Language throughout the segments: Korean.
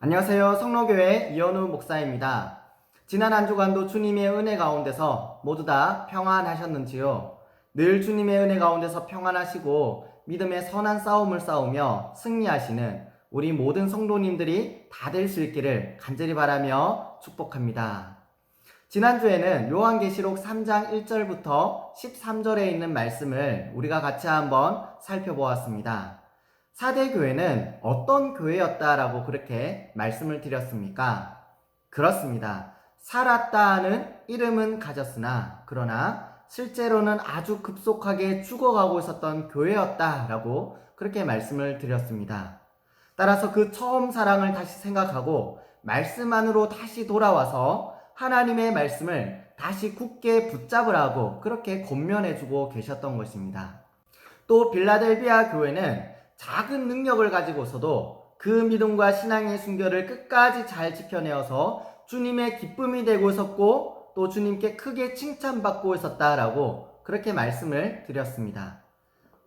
안녕하세요. 성로교회 이현우 목사입니다. 지난 한 주간도 주님의 은혜 가운데서 모두 다 평안하셨는지요? 늘 주님의 은혜 가운데서 평안하시고 믿음의 선한 싸움을 싸우며 승리하시는 우리 모든 성도님들이 다 될 수 있기를 간절히 바라며 축복합니다. 지난주에는 요한계시록 3장 1절부터 13절에 있는 말씀을 우리가 같이 한번 살펴보았습니다. 사대 교회는 어떤 교회였다라고 그렇게 말씀을 드렸습니까? 그렇습니다. 살았다는 이름은 가졌으나 그러나 실제로는 아주 급속하게 죽어가고 있었던 교회였다라고 그렇게 말씀을 드렸습니다. 따라서 그 처음 사랑을 다시 생각하고 말씀 안으로 다시 돌아와서 하나님의 말씀을 다시 굳게 붙잡으라고 그렇게 권면해주고 계셨던 것입니다. 또 빌라델비아 교회는 작은 능력을 가지고서도 그 믿음과 신앙의 순결을 끝까지 잘 지켜내어서 주님의 기쁨이 되고 있었고 또 주님께 크게 칭찬받고 있었다라고 그렇게 말씀을 드렸습니다.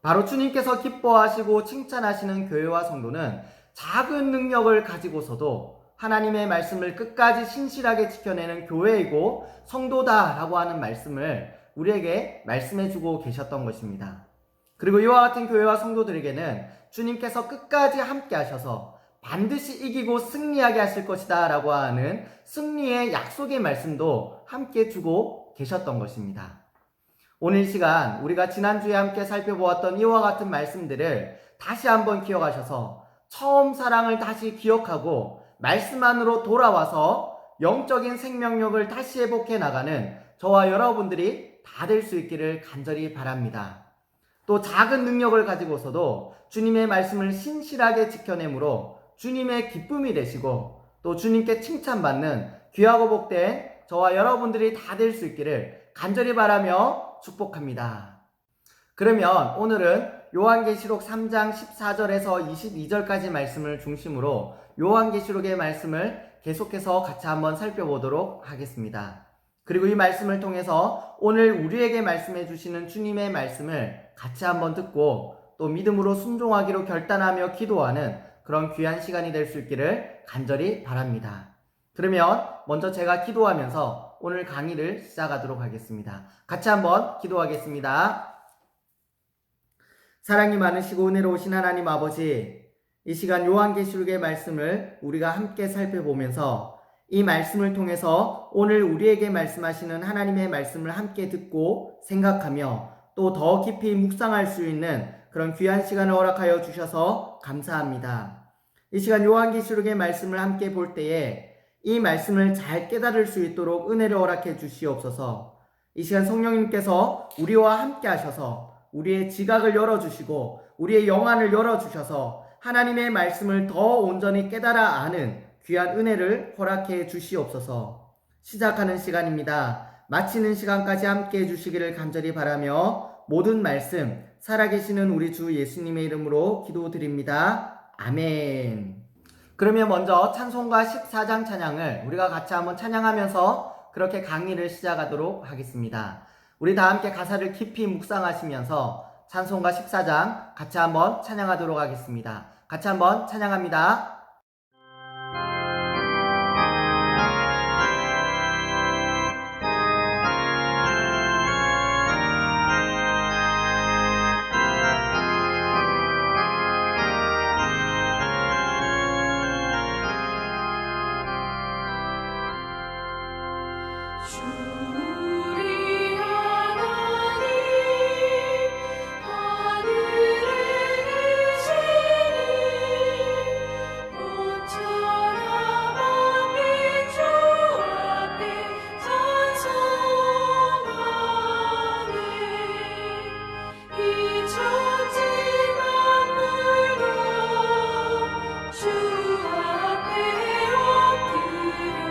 바로 주님께서 기뻐하시고 칭찬하시는 교회와 성도는 작은 능력을 가지고서도 하나님의 말씀을 끝까지 신실하게 지켜내는 교회이고 성도다라고 하는 말씀을 우리에게 말씀해주고 계셨던 것입니다. 그리고 이와 같은 교회와 성도들에게는 주님께서 끝까지 함께 하셔서 반드시 이기고 승리하게 하실 것이다 라고 하는 승리의 약속의 말씀도 함께 주고 계셨던 것입니다. 오늘 시간 우리가 지난주에 함께 살펴보았던 이와 같은 말씀들을 다시 한번 기억하셔서 처음 사랑을 다시 기억하고 말씀 안으로 돌아와서 영적인 생명력을 다시 회복해 나가는 저와 여러분들이 다 될 수 있기를 간절히 바랍니다. 또 작은 능력을 가지고서도 주님의 말씀을 신실하게 지켜내므로 주님의 기쁨이 되시고 또 주님께 칭찬받는 귀하고 복된 저와 여러분들이 다 될 수 있기를 간절히 바라며 축복합니다. 그러면 오늘은 요한계시록 3장 14절에서 22절까지 말씀을 중심으로 요한계시록의 말씀을 계속해서 같이 한번 살펴보도록 하겠습니다. 그리고 이 말씀을 통해서 오늘 우리에게 말씀해 주시는 주님의 말씀을 같이 한번 듣고 또 믿음으로 순종하기로 결단하며 기도하는 그런 귀한 시간이 될 수 있기를 간절히 바랍니다. 그러면 먼저 제가 기도하면서 오늘 강의를 시작하도록 하겠습니다. 같이 한번 기도하겠습니다. 사랑이 많으시고 은혜로우신 하나님 아버지, 이 시간 요한계시록의 말씀을 우리가 함께 살펴보면서 이 말씀을 통해서 오늘 우리에게 말씀하시는 하나님의 말씀을 함께 듣고 생각하며 또 더 깊이 묵상할 수 있는 그런 귀한 시간을 허락하여 주셔서 감사합니다. 이 시간 요한계시록의 말씀을 함께 볼 때에 이 말씀을 잘 깨달을 수 있도록 은혜를 허락해 주시옵소서. 이 시간 성령님께서 우리와 함께 하셔서 우리의 지각을 열어주시고 우리의 영안을 열어주셔서 하나님의 말씀을 더 온전히 깨달아 아는 귀한 은혜를 허락해 주시옵소서. 시작하는 시간입니다. 마치는 시간까지 함께 해주시기를 간절히 바라며 모든 말씀 살아계시는 우리 주 예수님의 이름으로 기도드립니다. 아멘. 그러면 먼저 찬송가 14장 찬양을 우리가 같이 한번 찬양하면서 그렇게 강의를 시작하도록 하겠습니다. 우리 다 함께 가사를 깊이 묵상하시면서 찬송가 14장 같이 한번 찬양하도록 하겠습니다. 같이 한번 찬양합니다. 주 앞에 엎드려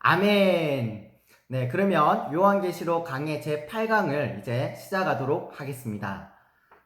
아멘. 네, 그러면 요한계시록 강의 제8강을 이제 시작하도록 하겠습니다.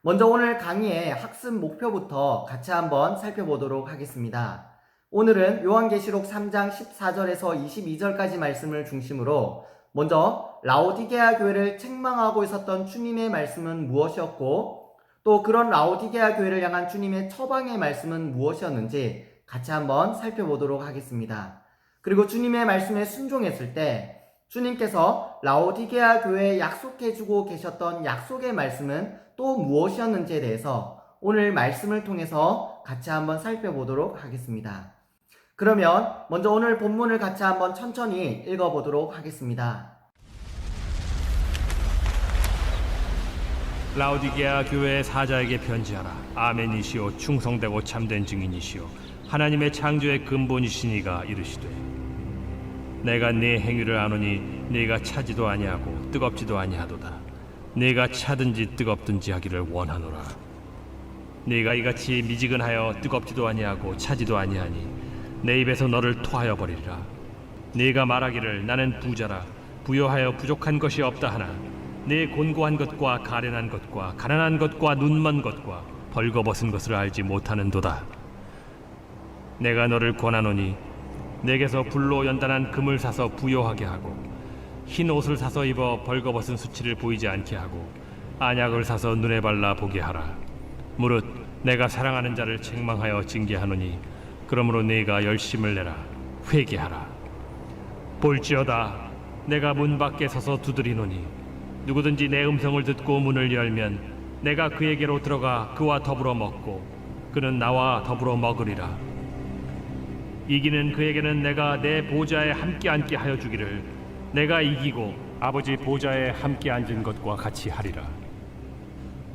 먼저 오늘 강의의 학습 목표부터 같이 한번 살펴보도록 하겠습니다. 오늘은 요한계시록 3장 14절에서 22절까지 말씀을 중심으로 먼저 라오디게아 교회를 책망하고 있었던 주님의 말씀은 무엇이었고 또 그런 라오디게아 교회를 향한 주님의 처방의 말씀은 무엇이었는지 같이 한번 살펴보도록 하겠습니다. 그리고 주님의 말씀에 순종했을 때 주님께서 라오디게아 교회에 약속해주고 계셨던 약속의 말씀은 또 무엇이었는지에 대해서 오늘 말씀을 통해서 같이 한번 살펴보도록 하겠습니다. 그러면 먼저 오늘 본문을 같이 한번 천천히 읽어보도록 하겠습니다. 라오디게아 교회의 사자에게 편지하라. 아멘이시오 충성되고 참된 증인이시오 하나님의 창조의 근본이시니가 이르시되 내가 네 행위를 아노니 네가 차지도 아니하고 뜨겁지도 아니하도다. 네가 차든지 뜨겁든지 하기를 원하노라. 네가 이같이 미지근하여 뜨겁지도 아니하고 차지도 아니하니 내 입에서 너를 토하여 버리리라. 네가 말하기를 나는 부자라 부요하여 부족한 것이 없다 하나 네 곤고한 것과 가련한 것과 가난한 것과 눈먼 것과 벌거벗은 것을 알지 못하는도다. 내가 너를 권하노니 내게서 불로 연단한 금을 사서 부요하게 하고 흰 옷을 사서 입어 벌거벗은 수치를 보이지 않게 하고 안약을 사서 눈에 발라 보게 하라. 무릇 내가 사랑하는 자를 책망하여 징계하노니 그러므로 네가 열심을 내라 회개하라. 볼지어다 내가 문 밖에 서서 두드리노니 누구든지 내 음성을 듣고 문을 열면 내가 그에게로 들어가 그와 더불어 먹고 그는 나와 더불어 먹으리라. 이기는 그에게는 내가 내 보좌에 함께 앉게 하여 주기를 내가 이기고 아버지 보좌에 함께 앉은 것과 같이 하리라.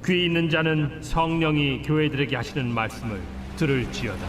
귀 있는 자는 성령이 교회들에게 하시는 말씀을 들을지어다.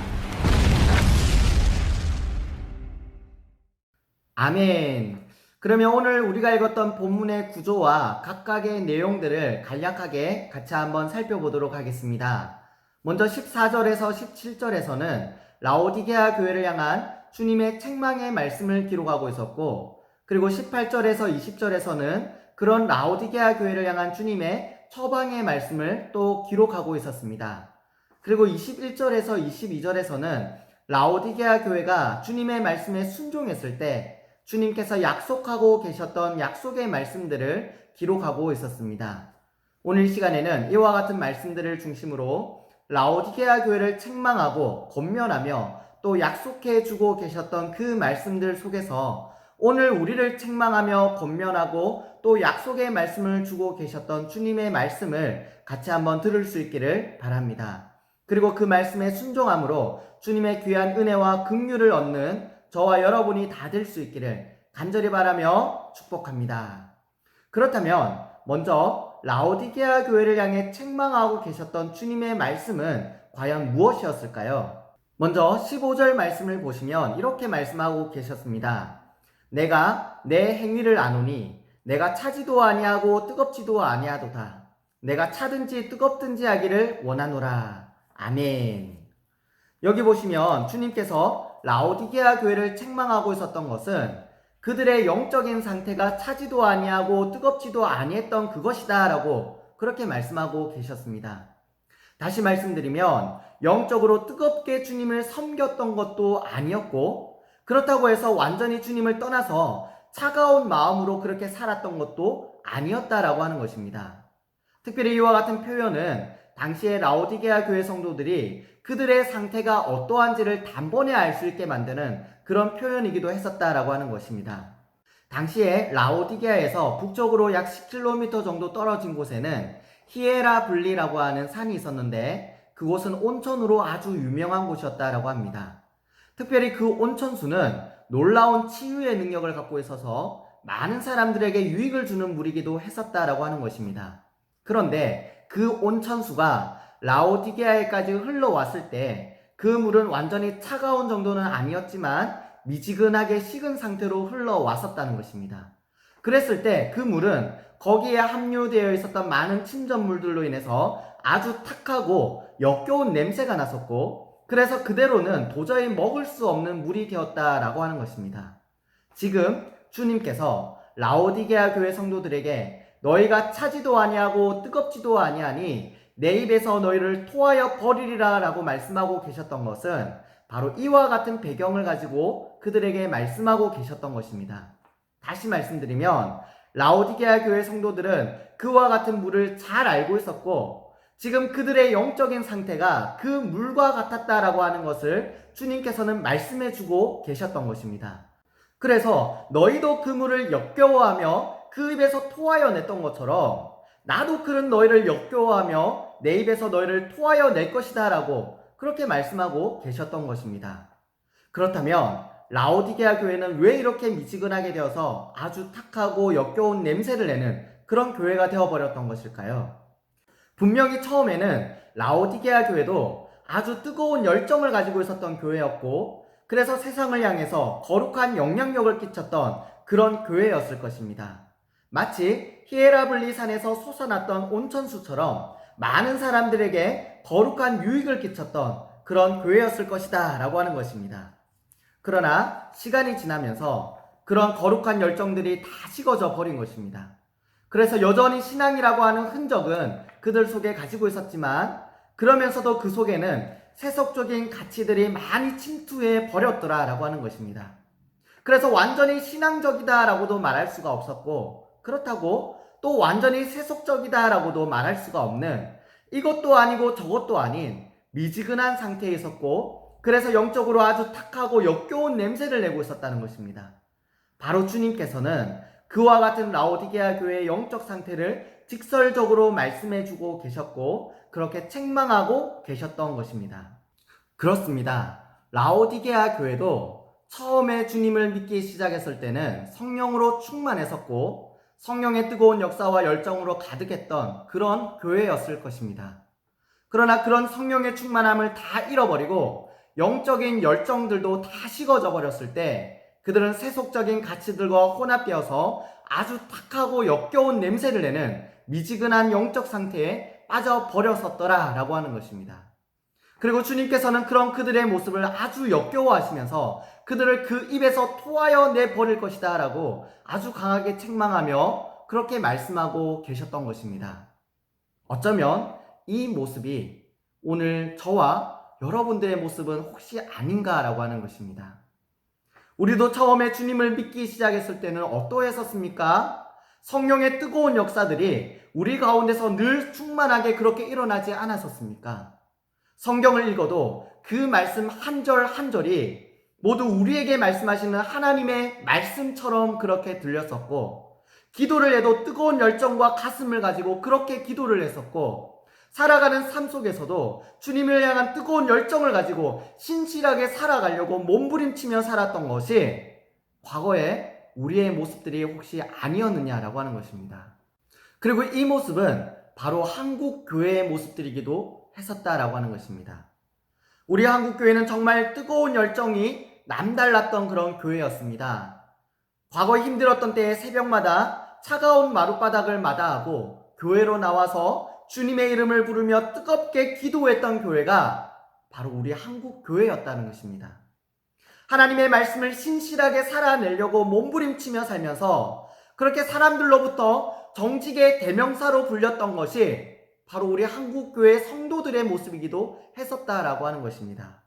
아멘. 그러면 오늘 우리가 읽었던 본문의 구조와 각각의 내용들을 간략하게 같이 한번 살펴보도록 하겠습니다. 먼저 14절에서 17절에서는 라오디게아 교회를 향한 주님의 책망의 말씀을 기록하고 있었고 그리고 18절에서 20절에서는 그런 라오디게아 교회를 향한 주님의 처방의 말씀을 또 기록하고 있었습니다. 그리고 21절에서 22절에서는 라오디게아 교회가 주님의 말씀에 순종했을 때 주님께서 약속하고 계셨던 약속의 말씀들을 기록하고 있었습니다. 오늘 시간에는 이와 같은 말씀들을 중심으로 라오디게아 교회를 책망하고 권면하며 또 약속해 주고 계셨던 그 말씀들 속에서 오늘 우리를 책망하며 권면하고 또 약속의 말씀을 주고 계셨던 주님의 말씀을 같이 한번 들을 수 있기를 바랍니다. 그리고 그 말씀에 순종함으로 주님의 귀한 은혜와 긍휼을 얻는 저와 여러분이 다 될 수 있기를 간절히 바라며 축복합니다. 그렇다면 먼저 라오디게아 교회를 향해 책망하고 계셨던 주님의 말씀은 과연 무엇이었을까요? 먼저 15절 말씀을 보시면 이렇게 말씀하고 계셨습니다. 내가 내 행위를 아노니 내가 차지도 아니하고 뜨겁지도 아니하도다. 내가 차든지 뜨겁든지 하기를 원하노라. 아멘. 여기 보시면 주님께서 라오디게아 교회를 책망하고 있었던 것은 그들의 영적인 상태가 차지도 아니하고 뜨겁지도 아니했던 그것이다 라고 그렇게 말씀하고 계셨습니다. 다시 말씀드리면 영적으로 뜨겁게 주님을 섬겼던 것도 아니었고 그렇다고 해서 완전히 주님을 떠나서 차가운 마음으로 그렇게 살았던 것도 아니었다라고 하는 것입니다. 특별히 이와 같은 표현은 당시에 라오디게아 교회 성도들이 그들의 상태가 어떠한지를 단번에 알 수 있게 만드는 그런 표현이기도 했었다라고 하는 것입니다. 당시에 라오디게아에서 북쪽으로 약 10km 정도 떨어진 곳에는 히에라블리라고 하는 산이 있었는데 그곳은 온천으로 아주 유명한 곳이었다라고 합니다. 특별히 그 온천수는 놀라운 치유의 능력을 갖고 있어서 많은 사람들에게 유익을 주는 물이기도 했었다라고 하는 것입니다. 그런데 그 온천수가 라오디게아에까지 흘러왔을 때 그 물은 완전히 차가운 정도는 아니었지만 미지근하게 식은 상태로 흘러왔었다는 것입니다. 그랬을 때 그 물은 거기에 함유되어 있었던 많은 침전물들로 인해서 아주 탁하고 역겨운 냄새가 났었고 그래서 그대로는 도저히 먹을 수 없는 물이 되었다라고 하는 것입니다. 지금 주님께서 라오디게아 교회 성도들에게 너희가 차지도 아니하고 뜨겁지도 아니하니 내 입에서 너희를 토하여 버리리라 라고 말씀하고 계셨던 것은 바로 이와 같은 배경을 가지고 그들에게 말씀하고 계셨던 것입니다. 다시 말씀드리면 라오디게아 교회 성도들은 그와 같은 물을 잘 알고 있었고 지금 그들의 영적인 상태가 그 물과 같았다라고 하는 것을 주님께서는 말씀해 주고 계셨던 것입니다. 그래서 너희도 그 물을 역겨워하며 그 입에서 토하여 냈던 것처럼 나도 그런 너희를 역겨워하며 내 입에서 너희를 토하여 낼 것이다 라고 그렇게 말씀하고 계셨던 것입니다. 그렇다면 라오디게아 교회는 왜 이렇게 미지근하게 되어서 아주 탁하고 역겨운 냄새를 내는 그런 교회가 되어버렸던 것일까요? 분명히 처음에는 라오디게아 교회도 아주 뜨거운 열정을 가지고 있었던 교회였고 그래서 세상을 향해서 거룩한 영향력을 끼쳤던 그런 교회였을 것입니다. 마치 히에라블리 산에서 솟아났던 온천수처럼 많은 사람들에게 거룩한 유익을 끼쳤던 그런 교회였을 것이다 라고 하는 것입니다. 그러나 시간이 지나면서 그런 거룩한 열정들이 다 식어져 버린 것입니다. 그래서 여전히 신앙이라고 하는 흔적은 그들 속에 가지고 있었지만 그러면서도 그 속에는 세속적인 가치들이 많이 침투해 버렸더라 라고 하는 것입니다. 그래서 완전히 신앙적이다 라고도 말할 수가 없었고 그렇다고 또 완전히 세속적이다 라고도 말할 수가 없는 이것도 아니고 저것도 아닌 미지근한 상태에 있었고 그래서 영적으로 아주 탁하고 역겨운 냄새를 내고 있었다는 것입니다. 바로 주님께서는 그와 같은 라오디게아 교회의 영적 상태를 직설적으로 말씀해 주고 계셨고 그렇게 책망하고 계셨던 것입니다. 그렇습니다. 라오디게아 교회도 처음에 주님을 믿기 시작했을 때는 성령으로 충만했었고 성령의 뜨거운 역사와 열정으로 가득했던 그런 교회였을 것입니다. 그러나 그런 성령의 충만함을 다 잃어버리고 영적인 열정들도 다 식어져 버렸을 때 그들은 세속적인 가치들과 혼합되어서 아주 탁하고 역겨운 냄새를 내는 미지근한 영적 상태에 빠져버렸었더라 라고 하는 것입니다. 그리고 주님께서는 그런 그들의 모습을 아주 역겨워하시면서 그들을 그 입에서 토하여 내버릴 것이다 라고 아주 강하게 책망하며 그렇게 말씀하고 계셨던 것입니다. 어쩌면 이 모습이 오늘 저와 여러분들의 모습은 혹시 아닌가라고 하는 것입니다. 우리도 처음에 주님을 믿기 시작했을 때는 어떠했었습니까? 성령의 뜨거운 역사들이 우리 가운데서 늘 충만하게 그렇게 일어나지 않았었습니까? 성경을 읽어도 그 말씀 한 절 한 절이 모두 우리에게 말씀하시는 하나님의 말씀처럼 그렇게 들렸었고 기도를 해도 뜨거운 열정과 가슴을 가지고 그렇게 기도를 했었고 살아가는 삶 속에서도 주님을 향한 뜨거운 열정을 가지고 신실하게 살아가려고 몸부림치며 살았던 것이 과거에 우리의 모습들이 혹시 아니었느냐라고 하는 것입니다. 그리고 이 모습은 바로 한국 교회의 모습들이기도 했었다라고 하는 것입니다. 우리 한국 교회는 정말 뜨거운 열정이 남달랐던 그런 교회였습니다. 과거 힘들었던 때에 새벽마다 차가운 마룻바닥을 마다하고 교회로 나와서 주님의 이름을 부르며 뜨겁게 기도했던 교회가 바로 우리 한국 교회였다는 것입니다. 하나님의 말씀을 신실하게 살아내려고 몸부림치며 살면서 그렇게 사람들로부터 정직의 대명사로 불렸던 것이 바로 우리 한국 교회 성도들의 모습이기도 했었다라고 하는 것입니다.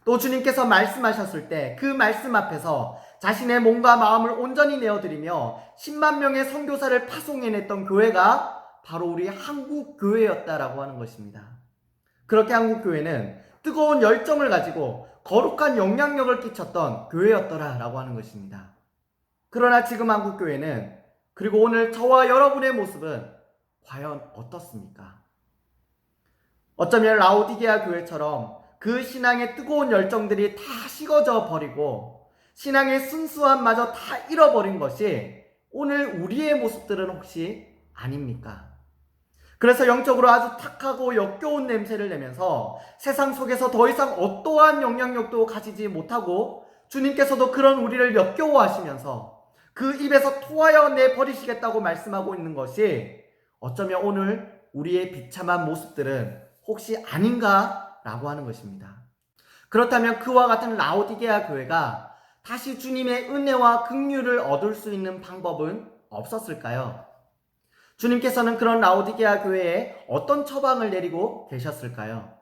또 주님께서 말씀하셨을 때 그 말씀 앞에서 자신의 몸과 마음을 온전히 내어드리며 10만 명의 선교사를 파송해냈던 교회가 바로 우리 한국 교회였다라고 하는 것입니다. 그렇게 한국 교회는 뜨거운 열정을 가지고 거룩한 영향력을 끼쳤던 교회였더라라고 하는 것입니다. 그러나 지금 한국 교회는 그리고 오늘 저와 여러분의 모습은 과연 어떻습니까? 어쩌면 라오디게아 교회처럼 그 신앙의 뜨거운 열정들이 다 식어져 버리고 신앙의 순수함마저 다 잃어버린 것이 오늘 우리의 모습들은 혹시 아닙니까? 그래서 영적으로 아주 탁하고 역겨운 냄새를 내면서 세상 속에서 더 이상 어떠한 영향력도 가지지 못하고 주님께서도 그런 우리를 역겨워하시면서 그 입에서 토하여 내버리시겠다고 말씀하고 있는 것이 어쩌면 오늘 우리의 비참한 모습들은 혹시 아닌가라고 하는 것입니다. 그렇다면 그와 같은 라오디게아 교회가 다시 주님의 은혜와 긍휼을 얻을 수 있는 방법은 없었을까요? 주님께서는 그런 라오디게아 교회에 어떤 처방을 내리고 계셨을까요?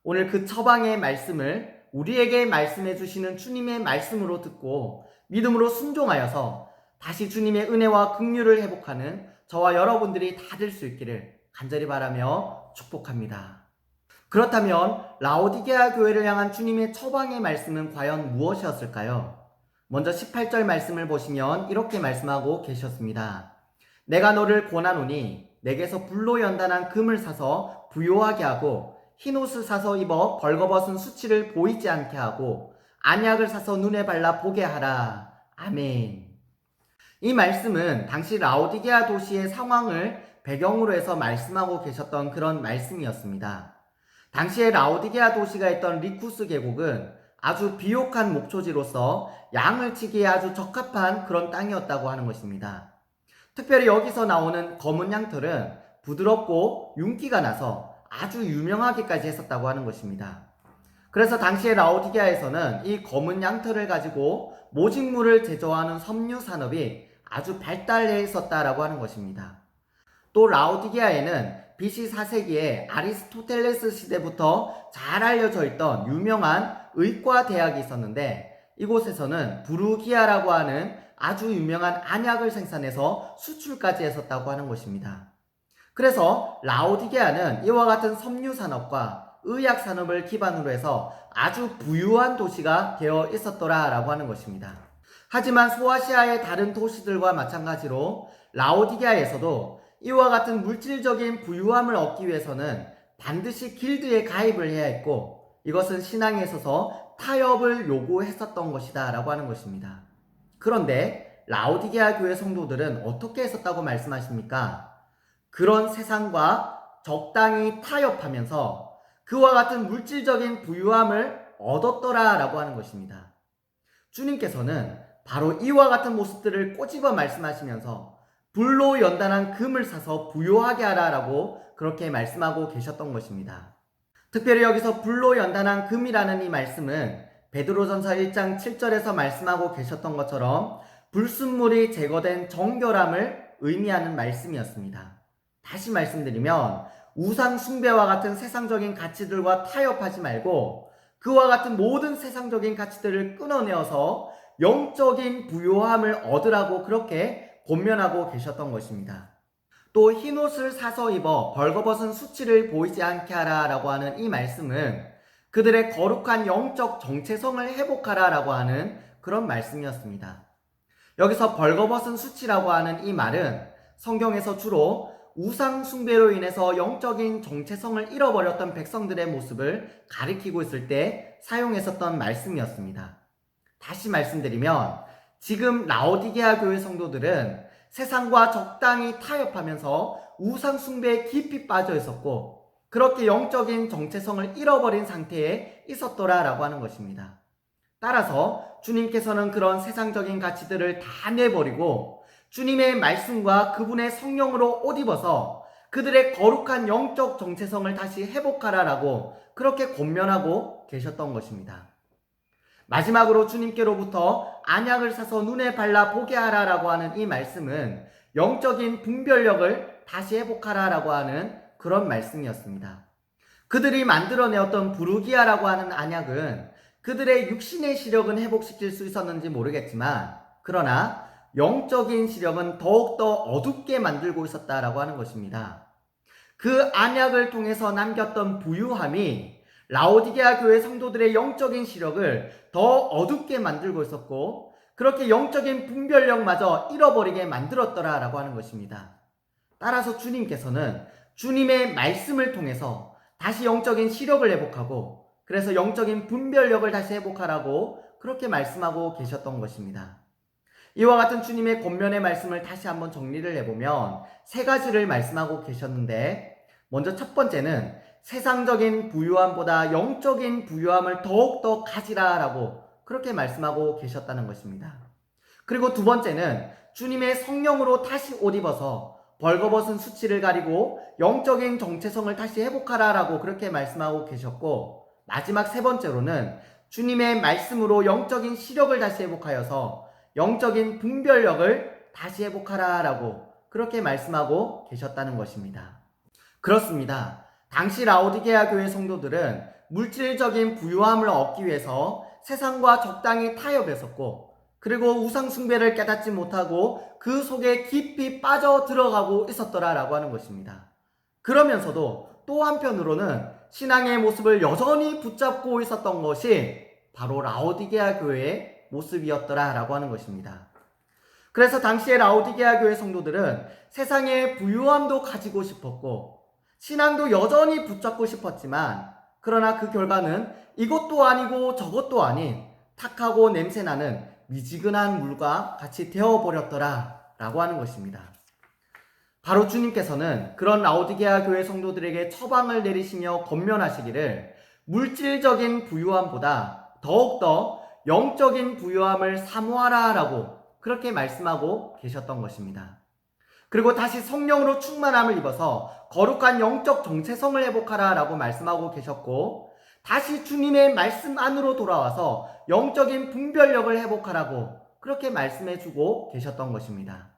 오늘 그 처방의 말씀을 우리에게 말씀해 주시는 주님의 말씀으로 듣고 믿음으로 순종하여서 다시 주님의 은혜와 긍휼을 회복하는 저와 여러분들이 다 될 수 있기를 간절히 바라며 축복합니다. 그렇다면 라오디게아 교회를 향한 주님의 처방의 말씀은 과연 무엇이었을까요? 먼저 18절 말씀을 보시면 이렇게 말씀하고 계셨습니다. 내가 너를 권하노니 내게서 불로 연단한 금을 사서 부요하게 하고 흰옷을 사서 입어 벌거벗은 수치를 보이지 않게 하고 안약을 사서 눈에 발라 보게 하라. 아멘. 이 말씀은 당시 라오디게아 도시의 상황을 배경으로 해서 말씀하고 계셨던 그런 말씀이었습니다. 당시에 라오디게아 도시가 있던 리쿠스 계곡은 아주 비옥한 목초지로서 양을 치기에 아주 적합한 그런 땅이었다고 하는 것입니다. 특별히 여기서 나오는 검은 양털은 부드럽고 윤기가 나서 아주 유명하기까지 했었다고 하는 것입니다. 그래서 당시에 라오디게아에서는 이 검은 양털을 가지고 모직물을 제조하는 섬유 산업이 아주 발달해 있었다라고 하는 것입니다. 또 라오디게아에는 BC 4세기에 아리스토텔레스 시대부터 잘 알려져 있던 유명한 의과 대학이 있었는데 이곳에서는 부르기아라고 하는 아주 유명한 안약을 생산해서 수출까지 했었다고 하는 것입니다. 그래서 라오디게아는 이와 같은 섬유 산업과 의약 산업을 기반으로 해서 아주 부유한 도시가 되어 있었더라라고 하는 것입니다. 하지만 소아시아의 다른 도시들과 마찬가지로 라오디게아에서도 이와 같은 물질적인 부유함을 얻기 위해서는 반드시 길드에 가입을 해야 했고 이것은 신앙에 있어서 타협을 요구했었던 것이다 라고 하는 것입니다. 그런데 라오디게아 교회 성도들은 어떻게 했었다고 말씀하십니까? 그런 세상과 적당히 타협하면서 그와 같은 물질적인 부유함을 얻었더라 라고 하는 것입니다. 주님께서는 바로 이와 같은 모습들을 꼬집어 말씀하시면서 불로 연단한 금을 사서 부요하게 하라 라고 그렇게 말씀하고 계셨던 것입니다. 특별히 여기서 불로 연단한 금이라는 이 말씀은 베드로전서 1장 7절에서 말씀하고 계셨던 것처럼 불순물이 제거된 정결함을 의미하는 말씀이었습니다. 다시 말씀드리면 우상 숭배와 같은 세상적인 가치들과 타협하지 말고 그와 같은 모든 세상적인 가치들을 끊어내어서 영적인 부요함을 얻으라고 그렇게 권면하고 계셨던 것입니다. 또 흰옷을 사서 입어 벌거벗은 수치를 보이지 않게 하라 라고 하는 이 말씀은 그들의 거룩한 영적 정체성을 회복하라 라고 하는 그런 말씀이었습니다. 여기서 벌거벗은 수치라고 하는 이 말은 성경에서 주로 우상 숭배로 인해서 영적인 정체성을 잃어버렸던 백성들의 모습을 가리키고 있을 때 사용했었던 말씀이었습니다. 다시 말씀드리면 지금 라오디게아 교회 성도들은 세상과 적당히 타협하면서 우상 숭배에 깊이 빠져 있었고 그렇게 영적인 정체성을 잃어버린 상태에 있었더라라고 하는 것입니다. 따라서 주님께서는 그런 세상적인 가치들을 다 내버리고 주님의 말씀과 그분의 성령으로 옷 입어서 그들의 거룩한 영적 정체성을 다시 회복하라라고 그렇게 권면하고 계셨던 것입니다. 마지막으로 주님께로부터 안약을 사서 눈에 발라 보게 하라라고 하는 이 말씀은 영적인 분별력을 다시 회복하라라고 하는 그런 말씀이었습니다. 그들이 만들어내었던 부르기아라고 하는 안약은 그들의 육신의 시력은 회복시킬 수 있었는지 모르겠지만 그러나 영적인 시력은 더욱더 어둡게 만들고 있었다라고 하는 것입니다. 그 안약을 통해서 남겼던 부유함이 라오디게아 교회 성도들의 영적인 시력을 더 어둡게 만들고 있었고 그렇게 영적인 분별력마저 잃어버리게 만들었더라라고 하는 것입니다. 따라서 주님께서는 주님의 말씀을 통해서 다시 영적인 시력을 회복하고 그래서 영적인 분별력을 다시 회복하라고 그렇게 말씀하고 계셨던 것입니다. 이와 같은 주님의 권면의 말씀을 다시 한번 정리를 해보면 세 가지를 말씀하고 계셨는데 먼저 첫 번째는 세상적인 부유함보다 영적인 부유함을 더욱더 가지라라고 그렇게 말씀하고 계셨다는 것입니다. 그리고 두 번째는 주님의 성령으로 다시 옷 입어서 벌거벗은 수치를 가리고 영적인 정체성을 다시 회복하라라고 그렇게 말씀하고 계셨고 마지막 세 번째로는 주님의 말씀으로 영적인 시력을 다시 회복하여서 영적인 분별력을 다시 회복하라 라고 그렇게 말씀하고 계셨다는 것입니다. 그렇습니다. 당시 라오디게아 교회 성도들은 물질적인 부유함을 얻기 위해서 세상과 적당히 타협했었고, 그리고 우상 숭배를 깨닫지 못하고 그 속에 깊이 빠져 들어가고 있었더라라고 하는 것입니다. 그러면서도 또 한편으로는 신앙의 모습을 여전히 붙잡고 있었던 것이 바로 라오디게아 교회의 모습이었더라라고 하는 것입니다. 그래서 당시의 라오디게아 교회 성도들은 세상의 부유함도 가지고 싶었고 신앙도 여전히 붙잡고 싶었지만, 그러나 그 결과는 이것도 아니고 저것도 아닌 탁하고 냄새나는 미지근한 물과 같이 되어버렸더라 라고 하는 것입니다. 바로 주님께서는 그런 라오디게아 교회 성도들에게 처방을 내리시며 권면하시기를 물질적인 부유함보다 더욱더 영적인 부유함을 사모하라 라고 그렇게 말씀하고 계셨던 것입니다. 그리고 다시 성령으로 충만함을 입어서 거룩한 영적 정체성을 회복하라 라고 말씀하고 계셨고, 다시 주님의 말씀 안으로 돌아와서 영적인 분별력을 회복하라고 그렇게 말씀해주고 계셨던 것입니다.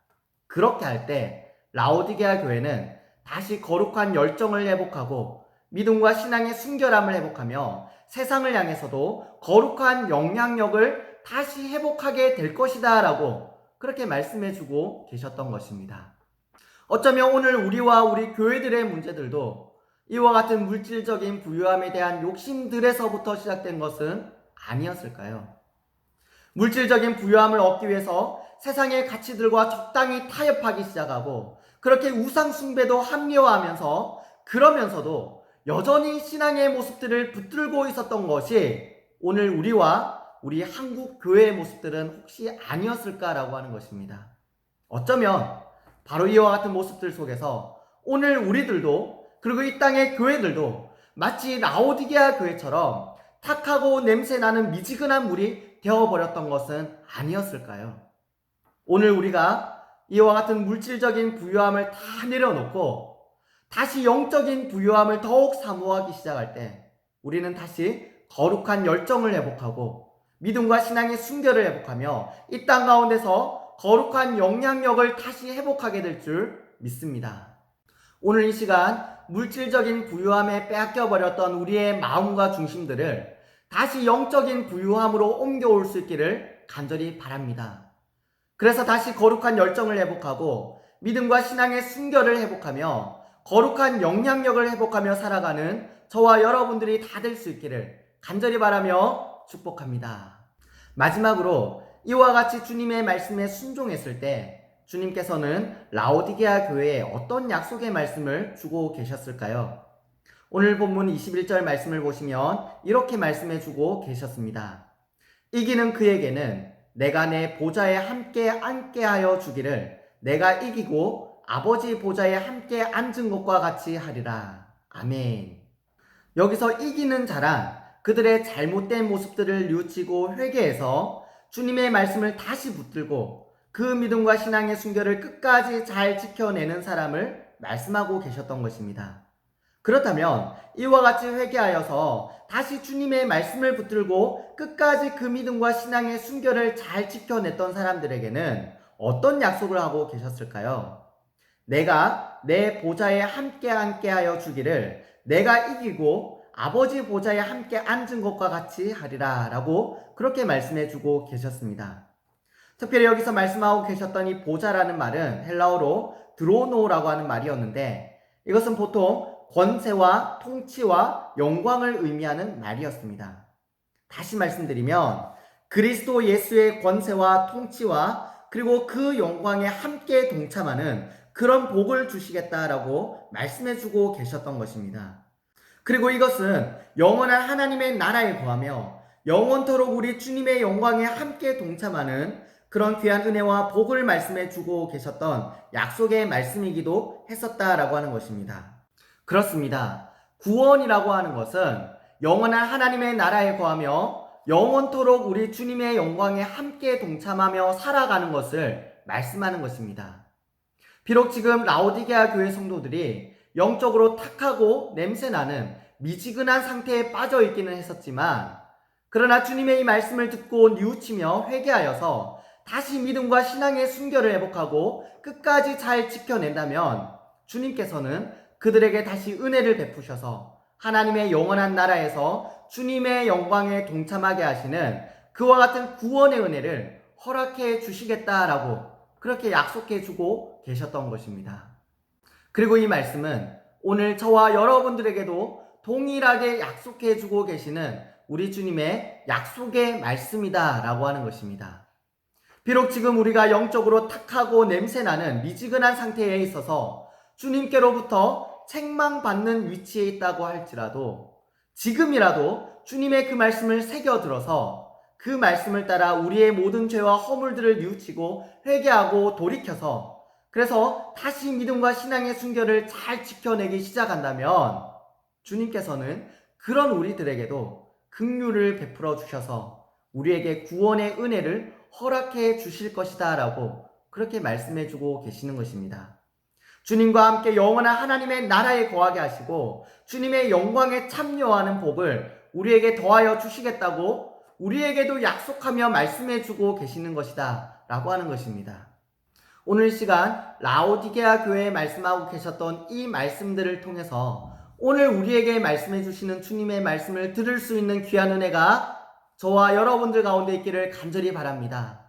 그렇게 할 때 라오디게아 교회는 다시 거룩한 열정을 회복하고 믿음과 신앙의 순결함을 회복하며 세상을 향해서도 거룩한 영향력을 다시 회복하게 될 것이다 라고 그렇게 말씀해주고 계셨던 것입니다. 어쩌면 오늘 우리와 우리 교회들의 문제들도 이와 같은 물질적인 부유함에 대한 욕심들에서부터 시작된 것은 아니었을까요? 물질적인 부유함을 얻기 위해서 세상의 가치들과 적당히 타협하기 시작하고 그렇게 우상 숭배도 합리화하면서, 그러면서도 여전히 신앙의 모습들을 붙들고 있었던 것이 오늘 우리와 우리 한국 교회의 모습들은 혹시 아니었을까라고 하는 것입니다. 어쩌면 바로 이와 같은 모습들 속에서 오늘 우리들도, 그리고 이 땅의 교회들도 마치 라오디게아 교회처럼 탁하고 냄새나는 미지근한 물이 되어버렸던 것은 아니었을까요? 오늘 우리가 이와 같은 물질적인 부유함을 다 내려놓고 다시 영적인 부유함을 더욱 사모하기 시작할 때 우리는 다시 거룩한 열정을 회복하고 믿음과 신앙의 순결을 회복하며 이 땅 가운데서 거룩한 영향력을 다시 회복하게 될 줄 믿습니다. 오늘 이 시간 물질적인 부유함에 빼앗겨버렸던 우리의 마음과 중심들을 다시 영적인 부유함으로 옮겨올 수 있기를 간절히 바랍니다. 그래서 다시 거룩한 열정을 회복하고 믿음과 신앙의 순결을 회복하며 거룩한 영향력을 회복하며 살아가는 저와 여러분들이 다 될 수 있기를 간절히 바라며 축복합니다. 마지막으로 이와 같이 주님의 말씀에 순종했을 때 주님께서는 라오디게아 교회에 어떤 약속의 말씀을 주고 계셨을까요? 오늘 본문 21절 말씀을 보시면 이렇게 말씀해 주고 계셨습니다. 이기는 그에게는 내가 내 보좌에 함께 앉게 하여 주기를 내가 이기고 아버지 보좌에 함께 앉은 것과 같이 하리라. 아멘. 여기서 이기는 자란 그들의 잘못된 모습들을 뉘우치고 회개해서 주님의 말씀을 다시 붙들고 그 믿음과 신앙의 순결을 끝까지 잘 지켜내는 사람을 말씀하고 계셨던 것입니다. 그렇다면 이와 같이 회개하여서 다시 주님의 말씀을 붙들고 끝까지 그 믿음과 신앙의 순결을 잘 지켜냈던 사람들에게는 어떤 약속을 하고 계셨을까요? 내가 내 보좌에 함께 하여 주기를 내가 이기고 아버지 보좌에 함께 앉은 것과 같이 하리라 라고 그렇게 말씀해 주고 계셨습니다. 특별히 여기서 말씀하고 계셨던 이 보좌라는 말은 헬라어로 드로노라고 하는 말이었는데, 이것은 보통 권세와 통치와 영광을 의미하는 말이었습니다. 다시 말씀드리면 그리스도 예수의 권세와 통치와 그리고 그 영광에 함께 동참하는 그런 복을 주시겠다라고 말씀해 주고 계셨던 것입니다. 그리고 이것은 영원한 하나님의 나라에 거하며 영원토록 우리 주님의 영광에 함께 동참하는 그런 귀한 은혜와 복을 말씀해 주고 계셨던 약속의 말씀이기도 했었다라고 하는 것입니다. 그렇습니다. 구원이라고 하는 것은 영원한 하나님의 나라에 거하며 영원토록 우리 주님의 영광에 함께 동참하며 살아가는 것을 말씀하는 것입니다. 비록 지금 라오디게아 교회 성도들이 영적으로 탁하고 냄새나는 미지근한 상태에 빠져 있기는 했었지만, 그러나 주님의 이 말씀을 듣고 뉘우치며 회개하여서 다시 믿음과 신앙의 순결을 회복하고 끝까지 잘 지켜낸다면 주님께서는 그들에게 다시 은혜를 베푸셔서 하나님의 영원한 나라에서 주님의 영광에 동참하게 하시는 그와 같은 구원의 은혜를 허락해 주시겠다라고 그렇게 약속해 주고 계셨던 것입니다. 그리고 이 말씀은 오늘 저와 여러분들에게도 동일하게 약속해 주고 계시는 우리 주님의 약속의 말씀이다 라고 하는 것입니다. 비록 지금 우리가 영적으로 탁하고 냄새나는 미지근한 상태에 있어서 주님께로부터 책망받는 위치에 있다고 할지라도 지금이라도 주님의 그 말씀을 새겨들어서 그 말씀을 따라 우리의 모든 죄와 허물들을 뉘우치고 회개하고 돌이켜서 그래서 다시 믿음과 신앙의 순결을 잘 지켜내기 시작한다면 주님께서는 그런 우리들에게도 긍휼을 베풀어 주셔서 우리에게 구원의 은혜를 허락해 주실 것이다 라고 그렇게 말씀해 주고 계시는 것입니다. 주님과 함께 영원한 하나님의 나라에 거하게 하시고 주님의 영광에 참여하는 복을 우리에게 더하여 주시겠다고 우리에게도 약속하며 말씀해 주고 계시는 것이다 라고 하는 것입니다. 오늘 시간 라오디게아 교회에 말씀하고 계셨던 이 말씀들을 통해서 오늘 우리에게 말씀해 주시는 주님의 말씀을 들을 수 있는 귀한 은혜가 저와 여러분들 가운데 있기를 간절히 바랍니다.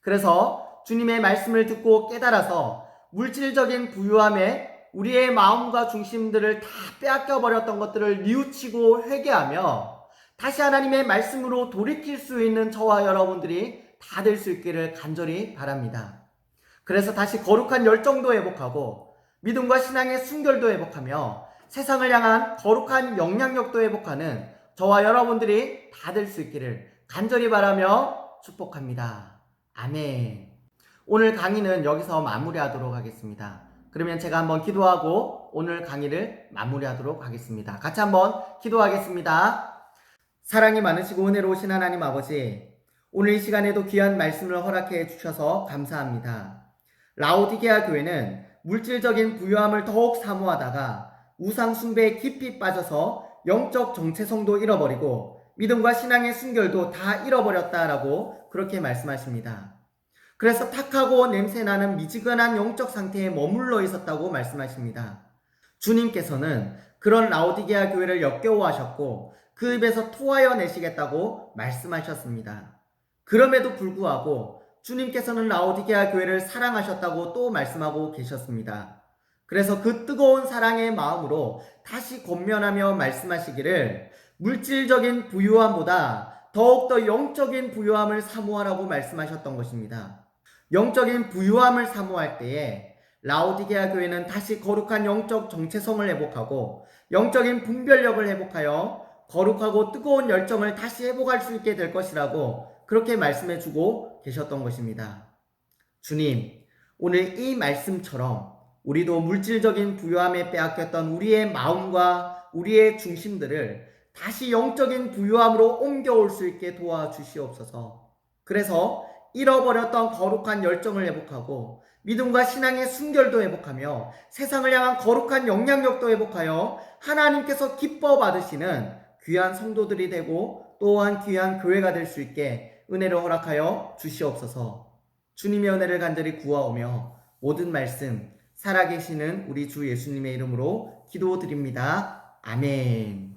그래서 주님의 말씀을 듣고 깨달아서 물질적인 부유함에 우리의 마음과 중심들을 다 빼앗겨 버렸던 것들을 뉘우치고 회개하며 다시 하나님의 말씀으로 돌이킬 수 있는 저와 여러분들이 다 될 수 있기를 간절히 바랍니다. 그래서 다시 거룩한 열정도 회복하고 믿음과 신앙의 순결도 회복하며 세상을 향한 거룩한 영향력도 회복하는 저와 여러분들이 다 될 수 있기를 간절히 바라며 축복합니다. 아멘. 오늘 강의는 여기서 마무리하도록 하겠습니다. 그러면 제가 한번 기도하고 오늘 강의를 마무리하도록 하겠습니다. 같이 한번 기도하겠습니다. 사랑이 많으시고 은혜로우신 하나님 아버지, 오늘 이 시간에도 귀한 말씀을 허락해 주셔서 감사합니다. 라오디게아 교회는 물질적인 부유함을 더욱 사모하다가 우상 숭배에 깊이 빠져서 영적 정체성도 잃어버리고 믿음과 신앙의 순결도 다 잃어버렸다라고 그렇게 말씀하십니다. 그래서 탁하고 냄새나는 미지근한 영적 상태에 머물러 있었다고 말씀하십니다. 주님께서는 그런 라오디게아 교회를 역겨워하셨고 그 입에서 토하여 내시겠다고 말씀하셨습니다. 그럼에도 불구하고 주님께서는 라오디게아 교회를 사랑하셨다고 또 말씀하고 계셨습니다. 그래서 그 뜨거운 사랑의 마음으로 다시 권면하며 말씀하시기를 물질적인 부유함보다 더욱더 영적인 부유함을 사모하라고 말씀하셨던 것입니다. 영적인 부유함을 사모할 때에 라오디게아 교회는 다시 거룩한 영적 정체성을 회복하고 영적인 분별력을 회복하여 거룩하고 뜨거운 열정을 다시 회복할 수 있게 될 것이라고 그렇게 말씀해 주고 계셨던 것입니다. 주님, 오늘 이 말씀처럼 우리도 물질적인 부유함에 빼앗겼던 우리의 마음과 우리의 중심들을 다시 영적인 부유함으로 옮겨올 수 있게 도와주시옵소서. 그래서 잃어버렸던 거룩한 열정을 회복하고 믿음과 신앙의 순결도 회복하며 세상을 향한 거룩한 영향력도 회복하여 하나님께서 기뻐 받으시는 귀한 성도들이 되고 또한 귀한 교회가 될 수 있게 은혜를 허락하여 주시옵소서. 주님의 은혜를 간절히 구하오며 모든 말씀 살아계시는 우리 주 예수님의 이름으로 기도드립니다. 아멘.